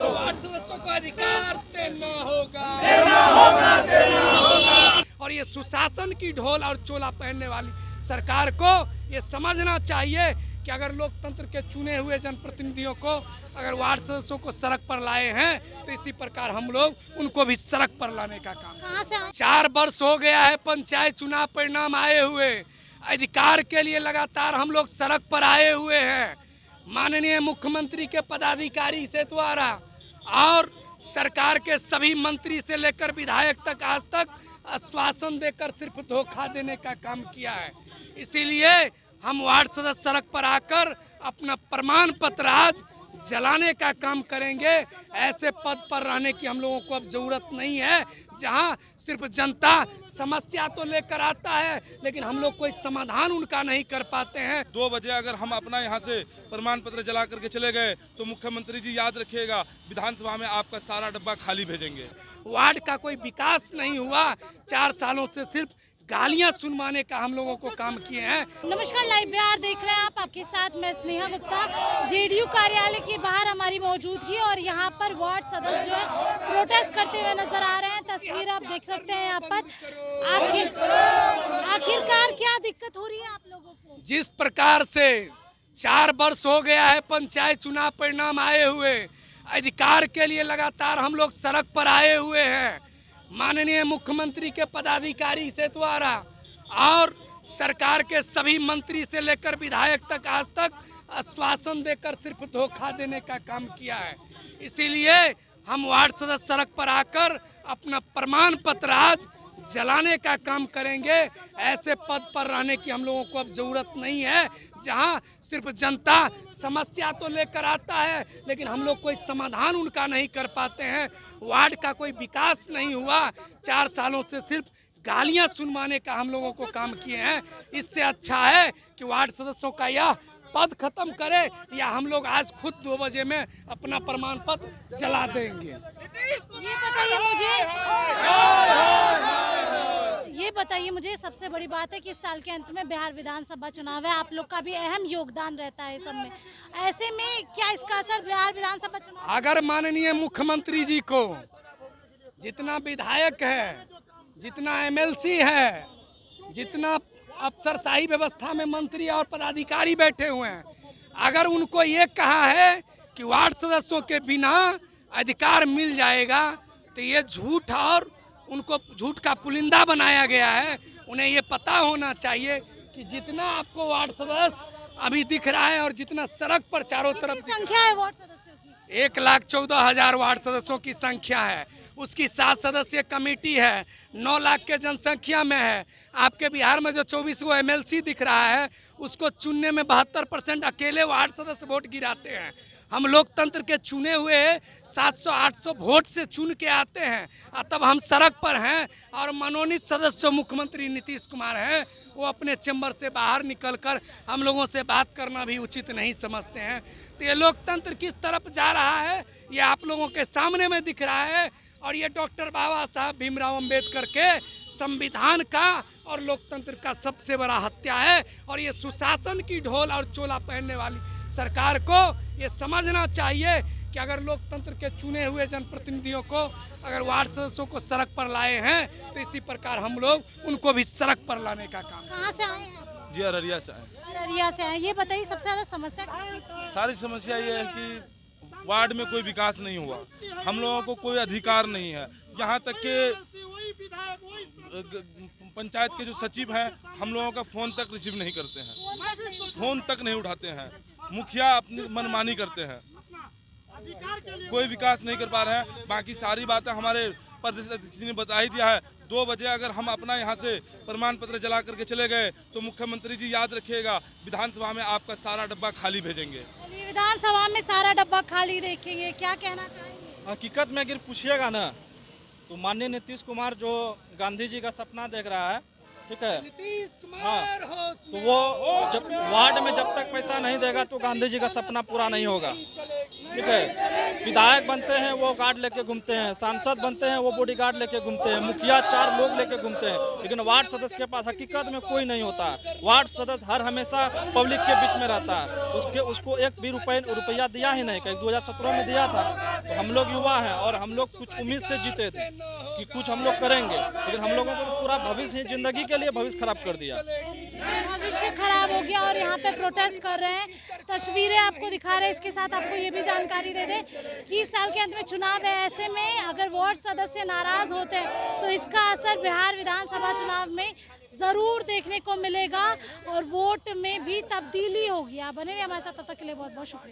Ward सदस्यों को अधिकार देना होगा, देना होगा, देना होगा। और ये सुशासन की ढोल और चोला पहनने वाली सरकार को ये समझना चाहिए कि अगर लोकतंत्र के चुने हुए जनप्रतिनिधियों को अगर वार्ड सदस्यों को सड़क पर लाए हैं तो इसी प्रकार हम लोग उनको भी सड़क पर लाने का काम। 4 वर्ष हो गया है पंचायत चुनाव परिणाम आए हुए, अधिकार के लिए लगातार हम लोग सड़क पर आए हुए हैं। माननीय मुख्यमंत्री के पदाधिकारी से द्वारा और सरकार के सभी मंत्री से लेकर विधायक तक आज तक आश्वासन देकर सिर्फ धोखा देने का काम किया है। इसीलिए हम वार्ड सदस्य सड़क पर आकर अपना प्रमाण पत्र आज जलाने का काम करेंगे। ऐसे पद पर रहने की हम लोगों को अब जरूरत नहीं है जहां सिर्फ जनता समस्या तो लेकर आता है लेकिन हम लोग कोई समाधान उनका नहीं कर पाते हैं। 2 बजे अगर हम अपना यहाँ से प्रमाण पत्र जला करके चले गए तो मुख्यमंत्री जी याद रखिएगा विधानसभा में आपका सारा डब्बा खाली भेजेंगे। वार्ड का कोई विकास नहीं हुआ, 4 सालों से सिर्फ गालियां सुनवाने का हम लोगों को काम किए हैं। नमस्कार, लाइव बिहार देख रहे हैं आप। आपके साथ मैं स्नेहा गुप्ता। जेडीयू कार्यालय के बाहर हमारी मौजूदगी और यहाँ पर वार्ड सदस्य जो है प्रोटेस्ट करते हुए नजर आ रहे हैं। तस्वीर आप देख सकते हैं यहाँ पर। आखिरकार क्या दिक्कत हो रही है आप लोगों को? जिस प्रकार से 4 वर्ष हो गया है पंचायत चुनाव परिणाम आए हुए, अधिकार के लिए लगातार हम लोग सड़क पर आए हुए हैं। माननीय मुख्यमंत्री के पदाधिकारी से द्वारा और सरकार के सभी मंत्री से लेकर विधायक तक आज तक आश्वासन देकर सिर्फ धोखा देने का काम किया है। इसीलिए हम वार्ड सदस्य सड़क पर आकर अपना प्रमाण पत्र आज जलाने का काम करेंगे। ऐसे पद पर रहने की हम लोगों को अब जरूरत नहीं है जहां सिर्फ जनता समस्या तो लेकर आता है लेकिन हम लोग कोई समाधान उनका नहीं कर पाते हैं। वार्ड का कोई विकास नहीं हुआ, 4 सालों से सिर्फ गालियां सुनवाने का हम लोगों को काम किए हैं। इससे अच्छा है कि वार्ड सदस्यों का यह पद खत्म करे या हम लोग आज खुद 2 बजे में अपना प्रमाण पत्र जला देंगे। ये बताइए मुझे सबसे बड़ी बात है कि इस साल के अंत में बिहार विधानसभा चुनाव है, आप लोग का भी अहम योगदान रहता है सब में। ऐसे में क्या इसका असर बिहार विधानसभा चुनाव? अगर माननीय मुख्यमंत्री जी को जितना विधायक है, जितना एमएलसी है, जितना अफसरशाही व्यवस्था में मंत्री और पदाधिकारी बैठे हुए हैं, अगर उनको ये कहा है कि वार्ड सदस्यों के बिना अधिकार मिल जाएगा तो ये झूठ और उनको झूठ का पुलिंदा बनाया गया है। उन्हें ये पता होना चाहिए कि जितना आपको वार्ड सदस्य अभी दिख रहा है और जितना सड़क पर चारों तरफ संख्या है वार्ड सदस्यों की 1,14,000 वार्ड सदस्यों की संख्या है। उसकी 7 सदस्यीय कमेटी है, 9 लाख के जनसंख्या में है। आपके बिहार में जो 24 गो एमएलसी दिख रहा है उसको चुनने में 72% अकेले वार्ड सदस्य वोट गिराते हैं। हम लोकतंत्र के चुने हुए 700-800 वोट से चुन के आते हैं और तब हम सड़क पर हैं। और मनोनीत सदस्य मुख्यमंत्री नीतीश कुमार हैं, वो अपने चैम्बर से बाहर निकलकर हम लोगों से बात करना भी उचित नहीं समझते हैं। तो ये लोकतंत्र किस तरफ जा रहा है ये आप लोगों के सामने में दिख रहा है। और ये डॉक्टर बाबा साहब भीमराव अंबेडकर के संविधान का और लोकतंत्र का सबसे बड़ा हत्या है। और ये सुशासन की ढोल और चोला पहनने वाली सरकार को ये समझना चाहिए कि अगर लोकतंत्र के चुने हुए जनप्रतिनिधियों को अगर वार्ड सदस्यों को सड़क पर लाए हैं तो इसी प्रकार हम लोग उनको भी सड़क पर लाने का काम। कहाँ से आए हैं? जी अररिया से आए। अररिया से आए। ये बताइए सबसे ज्यादा समस्या क्या है? सारी समस्या ये है कि वार्ड में कोई विकास नहीं हुआ, हम लोगों को कोई अधिकार नहीं है। यहाँ तक के पंचायत के जो सचिव हैं हम लोगों का फ़ोन तक रिसीव नहीं करते हैं, फ़ोन तक नहीं उठाते हैं। मुखिया अपनी मनमानी करते हैं, कोई विकास नहीं कर पा रहे हैं। बाकी सारी बातें हमारे प्रदेश अध्यक्ष ने बता ही दिया है। 2 बजे अगर हम अपना यहाँ से प्रमाण पत्र जला करके चले गए तो मुख्यमंत्री जी याद रखिएगा विधानसभा में आपका सारा डब्बा खाली भेजेंगे। विधानसभा में सारा डब्बा खाली देखेंगे, क्या कहना चाहेंगे? हकीकत में अगर पूछिएगा ना तो माननीय नीतीश कुमार जो गांधी जी का सपना देख रहा है ठीक है। नीतीश हाँ, कुमार हो तो वो जब वार्ड में जब तक पैसा नहीं देगा तो गांधी जी का सपना पूरा नहीं होगा। ठीक है, विधायक बनते हैं वो गार्ड लेके घूमते हैं, सांसद बनते हैं वो बॉडीगार्ड लेके घूमते हैं, मुखिया 4 लोग लेके घूमते हैं, लेकिन वार्ड सदस्य के पास हकीकत में कोई नहीं होता। वार्ड सदस्य हर हमेशा पब्लिक के बीच में रहता है। उसको एक भी रुपया दिया ही नहीं, कहीं 2017 में दिया था। तो हम लोग युवा हैं और हम लोग कुछ उम्मीद से जीते थे कि कुछ हम लोग करेंगे, लेकिन हम लोगों को तो पूरा भविष्य ही जिंदगी के लिए भविष्य खराब कर दिया। भविष्य खराब हो गया और यहाँ पे प्रोटेस्ट कर रहे हैं, तस्वीरें आपको दिखा रहे हैं। इसके साथ आपको ये भी जानकारी दे दें कि इस साल के अंत में चुनाव है, ऐसे में अगर वार्ड सदस्य नाराज होते हैं तो इसका असर बिहार विधानसभा चुनाव में जरूर देखने को मिलेगा और वोट में भी तब्दीली होगी। आप बने रहिए हमारे साथ, तब तक के लिए बहुत बहुत शुक्रिया।